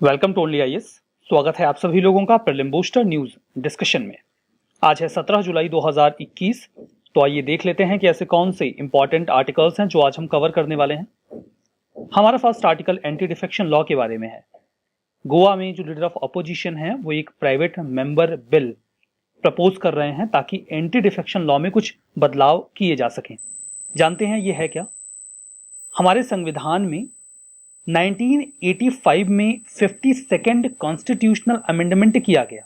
Welcome to only IAS. स्वागत है आप सभी लोगों का प्रीलिम बूस्टर न्यूज डिस्कशन में। आज है 17 जुलाई 2021। तो आइए देख लेते हैं कि ऐसे कौन से इंपॉर्टेंट आर्टिकल्स हैं जो आज हम कवर करने वाले हैं। हमारा first article anti defection law के बारे में है। गोवा में जो लीडर ऑफ अपोजिशन है वो एक प्राइवेट मेंबर बिल प्रपोज कर रहे हैं ताकि एंटी डिफेक्शन लॉ में कुछ बदलाव किए जा सकें। जानते हैं ये है क्या? हमारे संविधान में 1985 में 52nd कॉन्स्टिट्यूशनल अमेंडमेंट किया गया,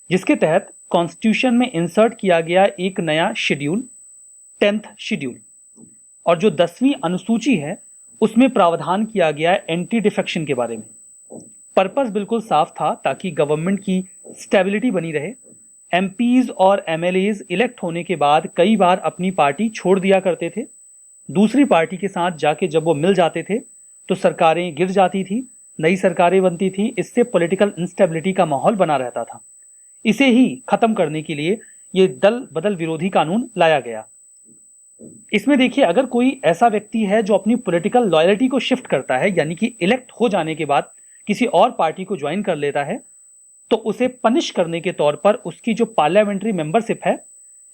जिसके तहत कॉन्स्टिट्यूशन में इंसर्ट किया गया एक नया शेड्यूल 10th शेड्यूल, और जो 10वीं अनुसूची है उसमें प्रावधान किया गया एंटी डिफेक्शन के बारे में। पर्पस बिल्कुल साफ था ताकि गवर्नमेंट की स्टेबिलिटी बनी रहे। एमपीज और एमएलएज इलेक्ट होने के बाद कई बार अपनी पार्टी छोड़ दिया करते थे, दूसरी पार्टी के साथ जाके जब वो मिल जाते थे तो सरकारें गिर जाती थी, नई सरकारें बनती थी। इससे पॉलिटिकल इंस्टेबिलिटी का माहौल बना रहता था। इसे ही खत्म करने के लिए ये दल बदल विरोधी कानून लाया गया। इसमें देखिए, अगर कोई ऐसा व्यक्ति है जो अपनी पॉलिटिकल लॉयल्टी को शिफ्ट करता है, यानी कि इलेक्ट हो जाने के बाद किसी और पार्टी को ज्वाइन कर लेता है, तो उसे पनिश करने के तौर पर उसकी जो पार्लियामेंट्री मेंबरशिप है,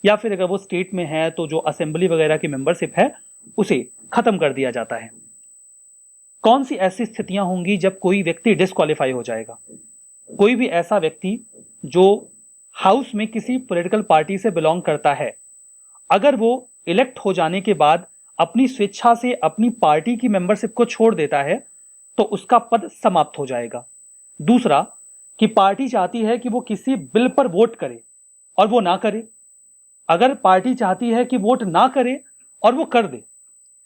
या फिर अगर वो स्टेट में है तो जो असेंबली वगैरह की मेंबरशिप है, उसे खत्म कर दिया जाता है। कौन सी ऐसी स्थितियां होंगी जब कोई व्यक्ति डिस्क्वालीफाई हो जाएगा? कोई भी ऐसा व्यक्ति जो हाउस में किसी पॉलिटिकल पार्टी से बिलोंग करता है, अगर वो इलेक्ट हो जाने के बाद अपनी स्वेच्छा से अपनी पार्टी की मेंबरशिप को छोड़ देता है तो उसका पद समाप्त हो जाएगा। दूसरा, कि पार्टी चाहती है कि वो किसी बिल पर वोट करे और वो ना करे। अगर पार्टी चाहती है कि वोट ना करे और वो कर दे,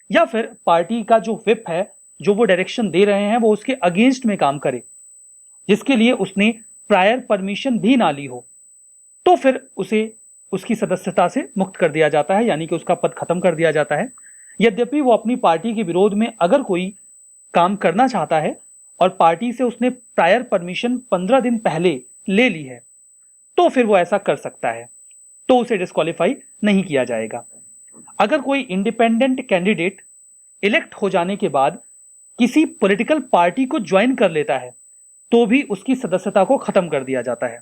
या फिर पार्टी का जो व्हिप है, जो वो डायरेक्शन दे रहे हैं, वो उसके अगेंस्ट में काम करे, जिसके लिए उसने प्रायर परमिशन भी ना ली हो, तो फिर उसे उसकी सदस्यता से मुक्त कर दिया जाता है, यानी कि उसका पद खत्म कर दिया जाता है। यद्यपि वो अपनी पार्टी के विरोध में अगर कोई काम करना चाहता है और पार्टी से उसने प्रायर परमिशन 15 दिन पहले ले ली है, तो फिर वो ऐसा कर सकता है, तो उसे डिस्क्वालीफाई नहीं किया जाएगा। अगर कोई इंडिपेंडेंट कैंडिडेट इलेक्ट हो जाने के बाद किसी पॉलिटिकल पार्टी को ज्वाइन कर लेता है तो भी उसकी सदस्यता को खत्म कर दिया जाता है।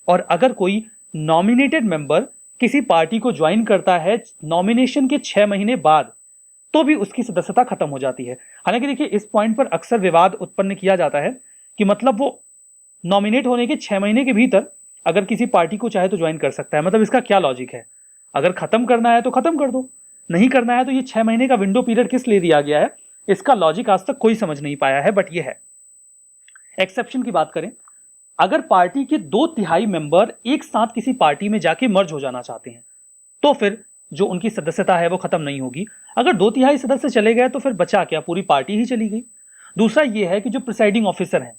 और अगर कोई नॉमिनेटेड मेंबर किसी पार्टी को ज्वाइन करता है नॉमिनेशन के 6 महीने बाद, तो भी उसकी सदस्यता खत्म हो जाती है। हालांकि देखिए, इस पॉइंट पर अक्सर विवाद उत्पन्न किया जाता है कि मतलब वो नॉमिनेट होने के 6 महीने के भीतर अगर किसी पार्टी को चाहे तो ज्वाइन कर सकता है। मतलब इसका क्या लॉजिक है? अगर खत्म करना है तो खत्म कर दो, नहीं करना है तो ये 6 महीने का विंडो पीरियड किस लिए दिया गया है? इसका लॉजिक आज तक कोई समझ नहीं पाया है, बट ये है। एक्सेप्शन की बात करें, अगर पार्टी के 2/3 मेंबर एक साथ किसी पार्टी में जाके मर्ज हो जाना चाहते हैं, तो फिर जो उनकी सदस्यता है वो खत्म नहीं होगी। अगर 2/3 सदस्य चले गए तो फिर बचा क्या? पूरी पार्टी ही चली गई। दूसरा ये है कि जो प्रिसाइडिंग ऑफिसर हैं,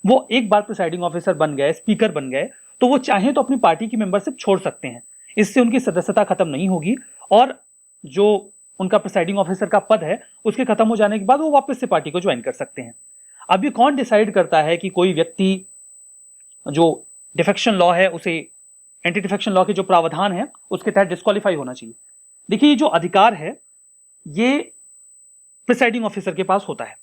वो एक बार प्रिसाइडिंग ऑफिसर बन गए, स्पीकर बन गए, तो वो चाहे तो अपनी पार्टी की मेंबरशिप छोड़ सकते हैं। इससे उनकी सदस्यता खत्म नहीं होगी, और जो उनका प्रिसाइडिंग ऑफिसर का पद है उसके खत्म हो जाने के बाद वो वापस से पार्टी को ज्वाइन कर सकते हैं। अब ये कौन डिसाइड करता है कि कोई व्यक्ति जो डिफेक्शन लॉ है उसे, एंटी डिफेक्शन लॉ के जो प्रावधान है उसके तहत डिस्क्वालीफाई होना चाहिए? देखिए, ये जो अधिकार है ये प्रिसाइडिंग ऑफिसर के पास होता है।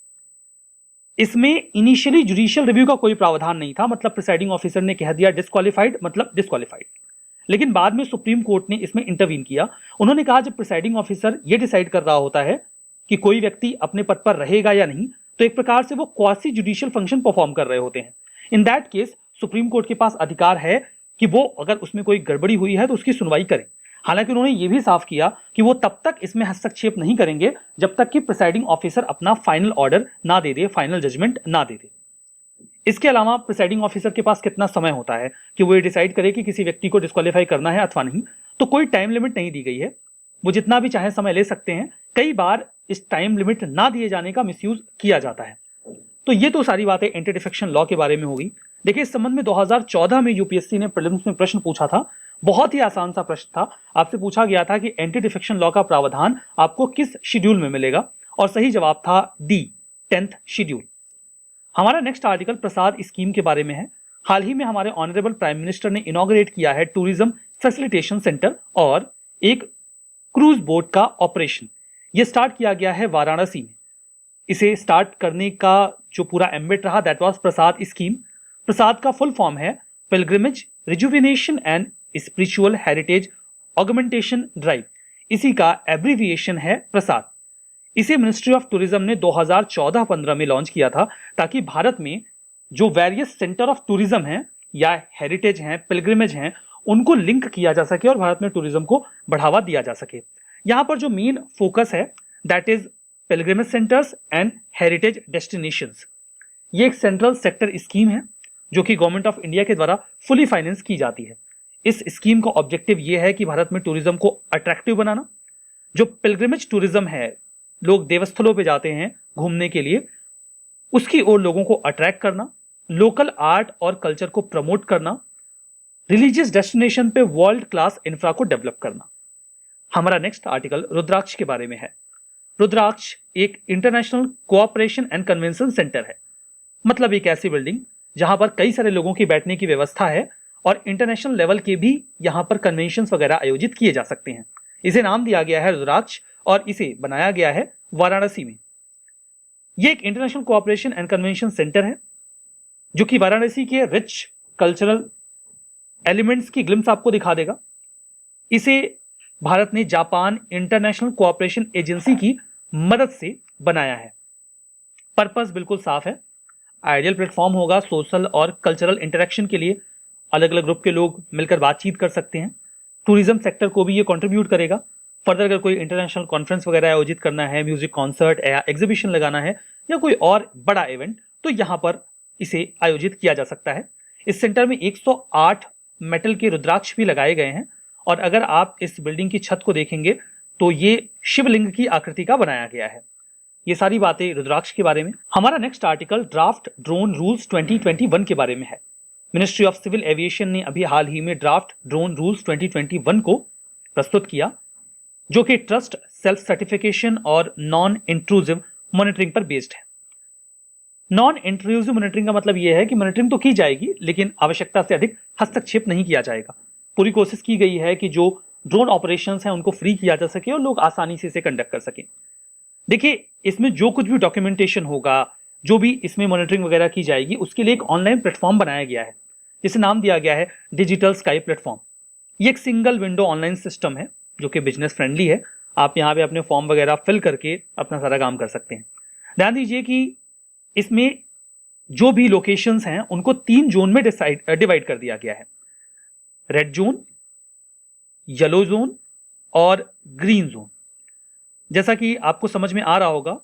इसमें इनिशियली जुडिशियल रिव्यू का कोई प्रावधान नहीं था। मतलब प्रिसाइडिंग ऑफिसर ने कह दिया डिस्क्वालीफाइड, मतलब डिस्क्वालीफाइड। लेकिन बाद में सुप्रीम कोर्ट ने इसमें इंटरवीन किया। उन्होंने कहा जब प्रिसाइडिंग ऑफिसर यह डिसाइड कर रहा होता है कि कोई व्यक्ति अपने पद पर रहेगा या नहीं, तो एक प्रकार से वो क्वासी जुडिशियल फंक्शन परफॉर्म कर रहे होते हैं। In that case supreme court के पास अधिकार है कि वो अगर उसमें कोई गड़बड़ी हुई है तो उसकी सुनवाई करे। हालांकि उन्होंने ये भी साफ किया कि वो तब तक इसमें हस्तक्षेप नहीं करेंगे जब तक कि प्रिसाइडिंग ऑफिसर अपना फाइनल ऑर्डर ना दे दे, फाइनल जजमेंट ना दे दे। इसके अलावा प्रिसाइडिंग ऑफिसर के पास कितना समय होता है कि वो ये डिसाइड करे कि किसी व्यक्ति को डिस्क्वालीफाई करना है अथवा नहीं, तो कोई टाइम लिमिट नहीं दी गई है। वो जितना भी चाहे समय ले सकते हैं। कई बार इस टाइम लिमिट ना दिए जाने का मिसयूज किया जाता है। तो ये तो सारी बातें एंटी डिफेक्शन लॉ के बारे में होगी। देखिए, इस संबंध में 2014 में यूपीएससी ने प्रीलिम्स में प्रश्न पूछा था। बहुत ही आसान सा प्रश्न था। आपसे पूछा गया था कि एंटी डिफेक्शन लॉ का प्रावधान आपको किस शेड्यूल में मिलेगा, और सही जवाब था डी, 10th शेड्यूल। हमारा नेक्स्ट आर्टिकल प्रसाद स्कीम के बारे में है। हाल ही में हमारे ऑनरेबल प्राइम मिनिस्टर ने इनॉग्रेट किया है टूरिज्म फैसिलिटेशन सेंटर और एक क्रूज बोट का ऑपरेशन। यह स्टार्ट किया गया है वाराणसी में। इसे स्टार्ट करने का जो पूरा एम्बिट रहा दैट वाज प्रसाद स्कीम। प्रसाद का फुल फॉर्म है pilgrimage rejuvenation and spiritual heritage augmentation drive. इसी का एब्रीविएशन है प्रसाद। इसे मिनिस्ट्री ऑफ टूरिज्म ने 2014-15 में लॉन्च किया था ताकि भारत में जो वेरियस सेंटर ऑफ टूरिज्म हैं या हेरिटेज हैं, पिलग्रिमेज हैं, उनको लिंक किया जा सके और भारत में टूरिज्म को बढ़ावा दिया जा सके। यहां पर जो मेन फोकस है that is pilgrimage centres and heritage destinations. ये एक सेंट्रल सेक्टर स्कीम है जो कि गवर्नमेंट ऑफ इंडिया के द्वारा फुली फाइनेंस की जाती है। इस स्कीम का ऑब्जेक्टिव ये है कि भारत में टूरिज्म को अट्रैक्टिव बनाना। जो पिलग्रिमेज टूरिज्म है, लोग देवस्थलों पे जाते हैं घूमने के लिए, उसकी ओर लोगों को अट्रैक्ट करना, लोकल आर्ट और कल्चर को प्रमोट करना, रिलीजियस डेस्टिनेशन पे वर्ल्ड क्लास इंफ्रा को डेवलप करना। हमारा नेक्स्ट आर्टिकल रुद्राक्ष के बारे में है। रुद्राक्ष एक international cooperation and convention centre है, मतलब एक ऐसी बिल्डिंग जहां पर कई सारे लोगों की बैठने की व्यवस्था है और इंटरनेशनल लेवल के भी यहां पर कन्वेंशन वगैरह आयोजित किए जा सकते हैं। इसे नाम दिया गया है रुद्राक्ष और इसे बनाया गया है वाराणसी में। यह एक international cooperation and convention centre है जो कि वाराणसी के रिच कल्चरल एलिमेंट्स की ग्लिम्स आपको दिखा देगा। इसे भारत ने जापान इंटरनेशनल कोऑपरेशन एजेंसी की मदद से बनाया है। पर्पस बिल्कुल साफ है, आइडियल प्लेटफॉर्म होगा सोशल और कल्चरल इंटरेक्शन के लिए। अलग अलग ग्रुप के लोग मिलकर बातचीत कर सकते हैं। टूरिज्म सेक्टर को भी ये कंट्रीब्यूट करेगा। फर्दर अगर कोई इंटरनेशनल कॉन्फ्रेंस वगैरह आयोजित करना है, म्यूजिक कॉन्सर्ट या एग्जीबिशन लगाना है या कोई और बड़ा इवेंट, तो यहां पर इसे आयोजित किया जा सकता है। इस सेंटर में 108 मेटल के रुद्राक्ष भी लगाए गए हैं और अगर आप इस बिल्डिंग की छत को देखेंगे तो ये शिवलिंग की आकृति का बनाया गया है। ये सारी बातें रुद्राक्ष के बारे में। हमारा next article draft drone rules 2021 के बारे में है। मिनिस्ट्री ऑफ सिविल एविएशन ने अभी हाल ही में ड्राफ्ट ड्रोन रूल्स 2021 को प्रस्तुत किया, जो कि ट्रस्ट, सेल्फ सर्टिफिकेशन और नॉन इंट्रूसिव मॉनिटरिंग पर बेस्ड है। नॉन इंट्रूसिव मॉनिटरिंग का मतलब यह है कि मॉनिटरिंग तो की जाएगी लेकिन आवश्यकता से अधिक हस्तक्षेप नहीं किया जाएगा। पूरी कोशिश की गई है कि जो ड्रोन ऑपरेशंस हैं उनको फ्री किया जा सके और लोग आसानी से इसे कंडक्ट कर सकें। देखिए, इसमें जो कुछ भी डॉक्यूमेंटेशन होगा, जो भी इसमें मॉनिटरिंग वगैरह की जाएगी, उसके लिए एक ऑनलाइन प्लेटफॉर्म बनाया गया है जिसे नाम दिया गया है डिजिटल स्काई प्लेटफॉर्म। ये एक सिंगल विंडो ऑनलाइन सिस्टम है जो कि बिजनेस फ्रेंडली है। आप यहाँ पे अपने फॉर्म वगैरह फिल करके अपना सारा काम कर सकते हैं। ध्यान दीजिए कि इसमें जो भी लोकेशंस हैं उनको 3 जोन में डिवाइड कर दिया गया है, रेड जोन, येलो जोन और ग्रीन जोन। जैसा कि आपको समझ में आ रहा होगा,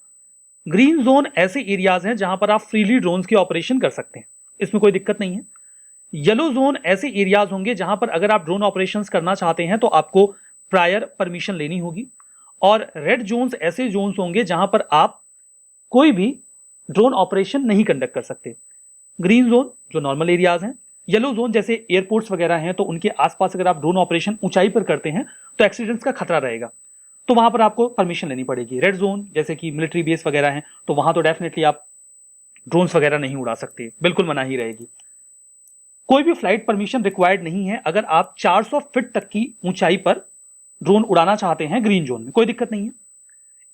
ग्रीन जोन ऐसे एरियाज हैं जहां पर आप फ्रीली ड्रोन्स के ऑपरेशन कर सकते हैं, इसमें कोई दिक्कत नहीं है। येलो जोन ऐसे एरियाज होंगे जहां पर अगर आप ड्रोन ऑपरेशंस करना चाहते हैं तो आपको प्रायर परमिशन लेनी होगी। और रेड जोन्स ऐसे जोन्स होंगे जहां पर आप कोई भी ड्रोन ऑपरेशन नहीं कंडक्ट कर सकते। ग्रीन जोन जो नॉर्मल एरियाज हैं। येलो जोन जैसे एयरपोर्ट्स वगैरह हैं तो उनके आसपास अगर आप ड्रोन ऑपरेशन ऊंचाई पर करते हैं तो एक्सीडेंट्स का खतरा रहेगा, तो वहां पर आपको परमिशन लेनी पड़ेगी। रेड जोन जैसे कि मिलिट्री बेस वगैरह हैं तो वहां तो डेफिनेटली आप ड्रोन्स वगैरह नहीं उड़ा सकते, बिल्कुल मनाही रहेगी। कोई भी फ्लाइट परमिशन रिक्वायर्ड नहीं है अगर आप 400 फीट तक की ऊंचाई पर ड्रोन उड़ाना चाहते हैं ग्रीन जोन में, कोई दिक्कत नहीं है।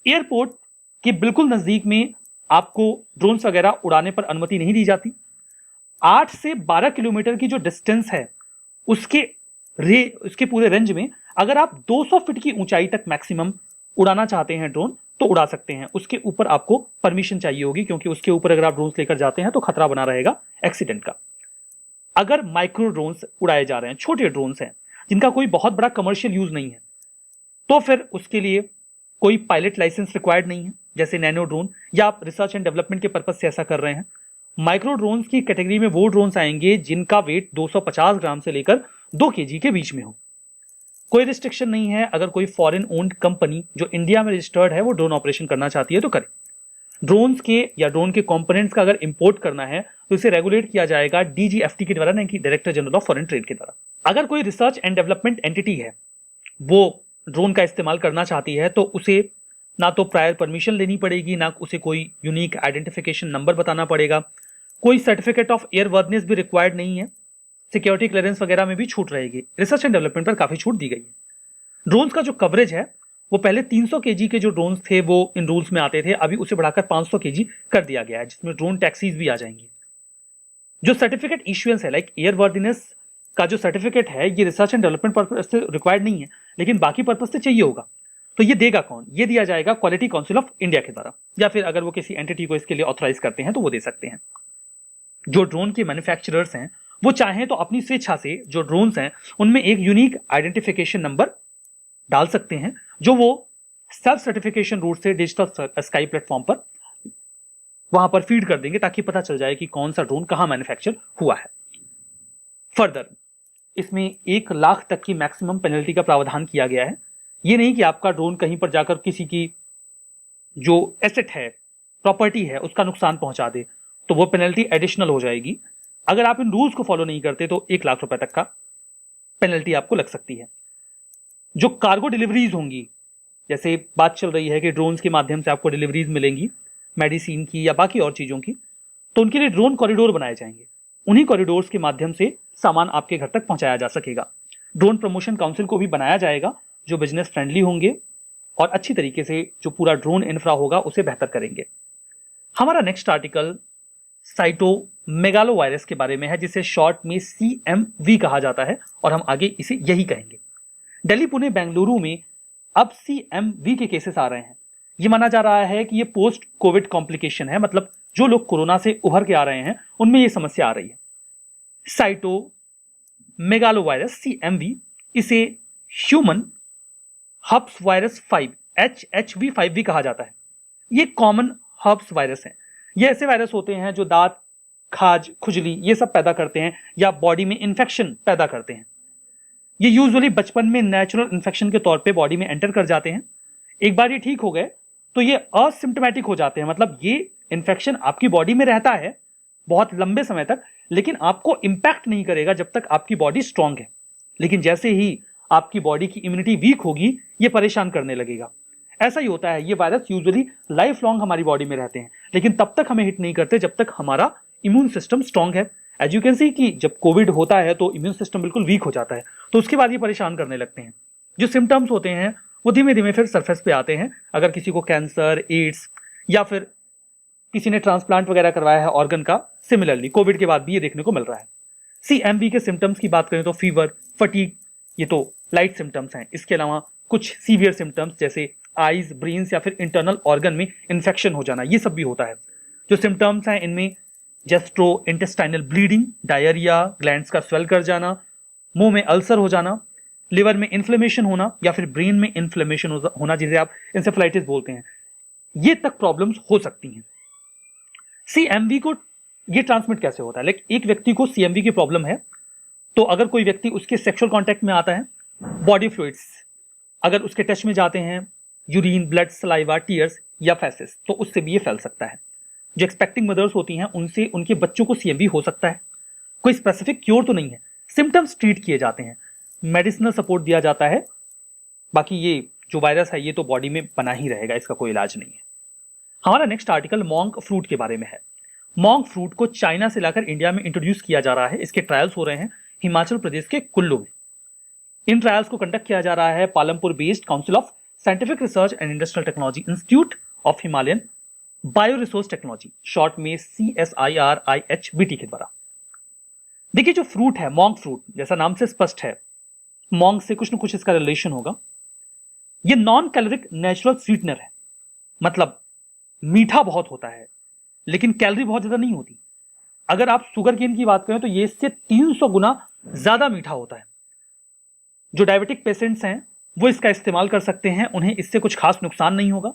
एयरपोर्ट के बिल्कुल नजदीक में आपको ड्रोन्स वगैरह उड़ाने पर अनुमति नहीं दी जाती। 8 से 12 किलोमीटर की जो डिस्टेंस है उसके पूरे रेंज में अगर आप 200 फीट की ऊंचाई तक मैक्सिमम उड़ाना चाहते हैं ड्रोन तो उड़ा सकते हैं। उसके ऊपर आपको परमिशन चाहिए होगी क्योंकि उसके ऊपर अगर आप ड्रोन्स लेकर जाते हैं तो खतरा बना रहेगा एक्सीडेंट का। अगर माइक्रो ड्रोन्स उड़ाए जा रहे हैं, छोटे ड्रोन्स हैं जिनका कोई बहुत बड़ा कमर्शियल यूज नहीं है, तो फिर उसके लिए कोई पायलट लाइसेंस रिक्वायर्ड नहीं है जैसे नैनो ड्रोन, या आप रिसर्च एंड डेवलपमेंट के पर्पज से ऐसा कर रहे हैं। माइक्रो ड्रोन्स की कैटेगरी में वो ड्रोन्स आएंगे जिनका वेट 250 ग्राम से लेकर 2 केजी के बीच में हो। कोई रिस्ट्रिक्शन नहीं है, अगर कोई फॉरेन ओन्ड कंपनी जो इंडिया में रजिस्टर्ड है वो ड्रोन ऑपरेशन करना चाहती है तो करे। ड्रोन्स के या ड्रोन के कंपोनेंट्स का अगर इंपोर्ट करना है तो इसे रेगुलेट किया जाएगा डीजीएफटी के द्वारा, नहीं कि director general of foreign trade के द्वारा। अगर कोई रिसर्च एंड डेवलपमेंट एंटिटी है वो ड्रोन का इस्तेमाल करना चाहती है तो उसे ना तो प्रायर परमिशन लेनी पड़ेगी, ना उसे कोई यूनिक आइडेंटिफिकेशन नंबर बताना पड़ेगा। कोई सर्टिफिकेट ऑफ एयरवर्दनेस भी रिक्वायर्ड नहीं है। सिक्योरिटी क्लियरेंस वगैरह में भी छूट रहेगी। रिसर्च एंड डेवलपमेंट पर काफी छूट दी गई है। ड्रोन्स का जो कवरेज है वो पहले 300 केजी के जो ड्रोन्स थे वो इन रूल्स में आते थे, अभी उसे बढ़ाकर 500 केजी कर दिया गया है, जिसमें ड्रोन टैक्सीज भी आ जाएंगी। जो सर्टिफिकेट इश्यूएंस है, लाइक एयरवर्दीनेस का जो सर्टिफिकेट है, ये रिसर्च एंड डेवलपमेंट पर्पज से रिक्वायर्ड नहीं है, लेकिन बाकी पर्पज से चाहिए होगा। तो ये देगा कौन? ये दिया जाएगा क्वालिटी काउंसिल ऑफ इंडिया के द्वारा, या फिर अगर वो किसी एंटिटी को इसके लिए ऑथराइज करते हैं तो वो दे सकते हैं। जो ड्रोन के मैन्युफैक्चरर्स हैं वो चाहें तो अपनी स्वेच्छा से जो ड्रोन्स हैं उनमें एक यूनिक आइडेंटिफिकेशन नंबर डाल सकते हैं, जो वो सेल्फ सर्टिफिकेशन रूट से डिजिटल स्काई प्लेटफॉर्म पर वहां पर फीड कर देंगे, ताकि पता चल जाए कि कौन सा ड्रोन कहां मैन्युफैक्चर हुआ है। फर्दर इसमें 1 लाख तक की मैक्सिमम पेनल्टी का प्रावधान किया गया है। ये नहीं कि आपका ड्रोन कहीं पर जाकर किसी की जो एसेट है, प्रॉपर्टी है, उसका नुकसान पहुंचा दे, तो वो पेनल्टी एडिशनल हो जाएगी। अगर आप इन रूल्स को फॉलो नहीं करते तो 1 लाख रुपए तक का पेनल्टी आपको लग सकती है। जो कार्गो डिलीवरीज होंगी, जैसे बात चल रही है कि ड्रोन्स के माध्यम से आपको डिलीवरीज मिलेंगी मेडिसिन की या बाकी और चीजों की, तो उनके लिए ड्रोन कॉरिडोर बनाए जाएंगे। उन्हीं कॉरिडोर्स के माध्यम से सामान आपके घर तक पहुंचाया जा सकेगा। ड्रोन प्रमोशन काउंसिल को भी बनाया जाएगा, जो बिजनेस फ्रेंडली होंगे और अच्छी तरीके से जो पूरा ड्रोन इंफ्रा होगा उसे बेहतर करेंगे। हमारा नेक्स्ट आर्टिकल साइटोमेगालो वायरस के बारे में है, जिसे शॉर्ट में CMV कहा जाता है और हम आगे इसे यही कहेंगे। दिल्ली, पुणे, बेंगलुरु में अब CMV के केसेस आ रहे हैं। यह माना जा रहा है कि यह पोस्ट कोविड कॉम्प्लिकेशन है, मतलब जो लोग कोरोना से उभर के आ रहे हैं उनमें यह समस्या आ रही है। साइटोमेगालो वायरस CMV, इसे ह्यूमन हर्प्स वायरस 5 HHV5 भी कहा जाता है। ये कॉमन हर्प्स वायरस है। ये ऐसे वायरस होते हैं जो दांत, खाज, खुजली ये सब पैदा करते हैं या बॉडी में इंफेक्शन पैदा करते हैं। ये यूजुअली बचपन में नेचुरल इंफेक्शन के तौर पे बॉडी में एंटर कर जाते हैं। एक बार ये ठीक हो गए तो ये असिम्प्टोमेटिक हो जाते हैं, मतलब ये इंफेक्शन आपकी बॉडी में रहता है बहुत लंबे समय तक, लेकिन आपको इंपैक्ट नहीं करेगा जब तक आपकी बॉडी स्ट्रांग है। लेकिन जैसे ही आपकी बॉडी की इम्यूनिटी वीक होगी, ये परेशान करने लगेगा। ऐसा ही होता है। ये वायरस यूजुअली लाइफ लॉन्ग हमारी बॉडी में रहते हैं, लेकिन तब तक हमें हिट नहीं करते जब तक हमारा इम्यून सिस्टम स्ट्रांग है। एज यू कैन सी कि जब कोविड होता है तो इम्यून सिस्टम बिल्कुल वीक हो जाता है, तो उसके बाद ये परेशान करने लगते हैं। जो सिम्टम्स होते हैं वो धीमे धीमे फिर सरफेस पे आते हैं। अगर किसी को कैंसर, एड्स या फिर किसी ने ट्रांसप्लांट वगैरह करवाया है ऑर्गन का, सिमिलरली कोविड के बाद भी ये देखने को मिल रहा है। CMV के सिम्टम्स की बात करें तो फीवर, फटीग, ये तो लाइट सिम्टम्स हैं। इसके अलावा कुछ सीवियर सिम्टम्स जैसे आईज, ब्रेन्स या फिर इंटरनल ऑर्गन में इंफेक्शन हो जाना, ये सब भी होता है। जो सिम्टम्स हैं इनमें जेस्ट्रो इंटेस्टाइनल ब्लीडिंग, डायरिया, ग्लैंड्स का स्वेल कर जाना, मुंह में अल्सर हो जाना, लिवर में इन्फ्लेमेशन होना या फिर ब्रेन में इन्फ्लेमेशन होना, जिसे आप इंसेफेलाइटिस बोलते हैं, ये तक प्रॉब्लम्स हो सकती हैं। CMV को ये ट्रांसमिट कैसे होता है? लाइक एक व्यक्ति को CMV की प्रॉब्लम है, तो अगर कोई व्यक्ति उसके सेक्सुअल कांटेक्ट में आता है, बॉडी फ्लूइड्स अगर उसके टच में जाते हैं, यूरिन, ब्लड, सलाइवा, टीयर्स या फेसेस, तो उससे भी ये फैल सकता है। जो एक्सपेक्टिंग मदर्स होती हैं उनसे उनके बच्चों को CMV हो सकता है। कोई स्पेसिफिक क्योर तो नहीं है, सिम्टम्स ट्रीट किए जाते हैं, मेडिसिनल सपोर्ट दिया जाता है। बाकी ये जो वायरस है ये तो बॉडी में बना ही रहेगा, इसका कोई इलाज नहीं है। हमारा नेक्स्ट आर्टिकल मॉन्क फ्रूट के बारे में है। मॉन्क फ्रूट को चाइना से लाकर इंडिया में इंट्रोड्यूस किया जा रहा है। इसके ट्रायल्स हो रहे हैं हिमाचल प्रदेश के कुल्लू में। इन ट्रायल्स को कंडक्ट किया जा रहा है Palampur based council of scientific research and industrial technology institute of Himalayan bio resource technology, short में CSIRIHBT के द्वारा। देखिए जो फ्रूट है मॉन्क फ्रूट, जैसा नाम से स्पष्ट है, मॉन्क से कुछ न कुछ इसका रिलेशन होगा। ये नॉन कैलोरिक नेचुरल स्वीटनर है, मतलब मीठा बहुत होता है लेकिन कैलोरी बहुत ज्यादा नहीं होती। अगर आप शुगर केन की बात करें तो ये इससे 300 गुना ज्यादा मीठा होता है। जो डायबिटिक पेशेंट्स हैं वो इसका इस्तेमाल कर सकते हैं, उन्हें इससे कुछ खास नुकसान नहीं होगा।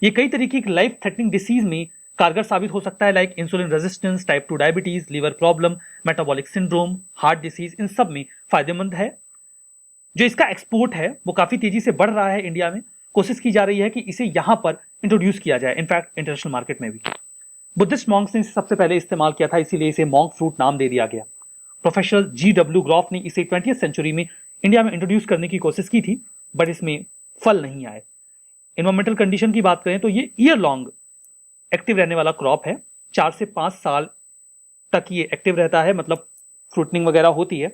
ये कई तरीके की लाइफ थ्रेटनिंग डिसीज में कारगर साबित हो सकता है, like insulin resistance, type 2 diabetes, liver problem, metabolic syndrome, heart disease, इन सब में फायदेमंद है। जो इसका एक्सपोर्ट है वो काफी तेजी से बढ़ रहा है इंडिया में। कोशिश की जा रही है कि इसे यहां पर इंट्रोड्यूस किया जाए, इनफैक्ट इंटरनेशनल मार्केट में भी। बुद्धिस्ट मॉन्क्स ने इसे सबसे पहले इस्तेमाल किया था, इसीलिए इसे मॉन्क फ्रूट नाम दे दिया गया। प्रोफेसर GW ग्रॉफ ने इसे 20वीं सेंचुरी में इंडिया में इंट्रोड्यूस करने की कोशिश की थी, बट इसमें फल नहीं आए। एनवायरमेंटल कंडीशन की बात करें तो ये ईयर लॉन्ग एक्टिव रहने वाला क्रॉप है। 4 से 5 साल तक ये एक्टिव रहता है, मतलब फ्रूटनिंग वगैरह होती है।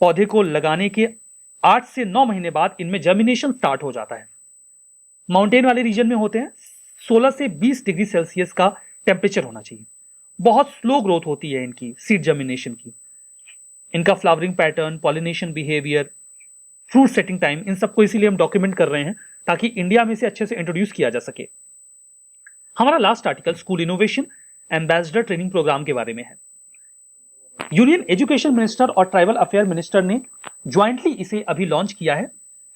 पौधे को लगाने के 8 से 9 महीने बाद इनमें जर्मिनेशन स्टार्ट हो जाता है। माउंटेन वाले रीजन में होते हैं 16 से 20 डिग्री सेल्सियस का टेम्परेचर होना चाहिए। बहुत स्लो ग्रोथ होती है इनकी सीड जर्मिनेशन की। इनका flowering pattern, pollination behaviour, fruit setting time, इन सबको इसीलिए हम डॉक्यूमेंट कर रहे हैं ताकि इंडिया में से अच्छे से इंट्रोड्यूस किया जा सके। हमारा last article school innovation ambassador training programme के बारे में है। यूनियन एजुकेशन मिनिस्टर और ट्राइबल अफेयर मिनिस्टर ने ज्वाइंटली इसे अभी लॉन्च किया है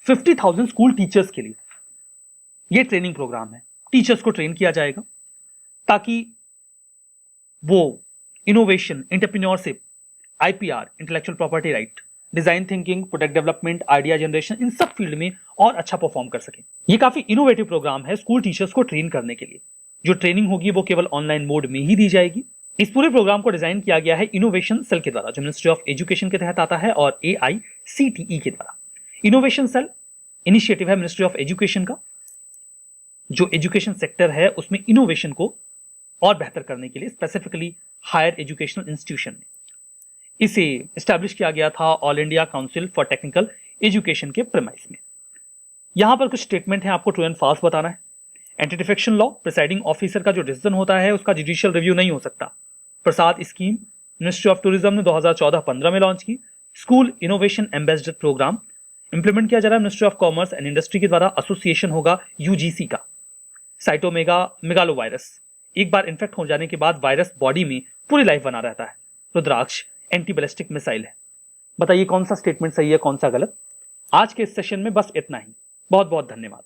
50,000 स्कूल टीचर्स के लिए। यह ट्रेनिंग प्रोग्राम है, टीचर्स को ट्रेन किया जाएगा ताकि वो innovation, entrepreneurship, IPR, intellectual property right, design thinking, product development, idea generation, इन सब फील्ड में और अच्छा परफॉर्म कर सके। ये काफी इनोवेटिव प्रोग्राम है स्कूल टीचर्स को ट्रेन करने के लिए। जो ट्रेनिंग होगी वो केवल ऑनलाइन मोड में ही दी जाएगी। इस पूरे प्रोग्राम को डिजाइन किया गया है इनोवेशन सेल के द्वारा, जो मिनिस्ट्री ऑफ एजुकेशन के तहत आता है, और AICTE के द्वारा। इनोवेशन सेल इनिशिएटिव है मिनिस्ट्री ऑफ एजुकेशन का, जो एजुकेशन सेक्टर है उसमें इनोवेशन को और बेहतर करने के लिए, स्पेसिफिकली हायर एजुकेशनल इंस्टीट्यूशन में इसे एस्टैब्लिश किया गया था all India council for technical education के प्रेमाइस में। यहां पर कुछ स्टेटमेंट है, आपको ट्रू एंड फॉल्स बताना है। Anti defection law, presiding officer का जो डिसीजन होता है उसका जुडिशियल रिव्यू नहीं हो सकता। Prasad scheme ministry of tourism ने 2014-15 में लॉन्च की। School innovation ambassador programme implement किया जा रहा है ministry of commerce and industry के द्वारा। एसोसिएशन होगा UGC का। साइटोमेगा वायरस, एक बार इन्फेक्ट हो जाने के बाद वायरस बॉडी में पूरी लाइफ बना रहता है। रुद्राक्ष एंटी बैलिस्टिक मिसाइल है। बताइए कौन सा स्टेटमेंट सही है, कौन सा गलत। आज के इस सेशन में बस इतना ही। बहुत बहुत धन्यवाद।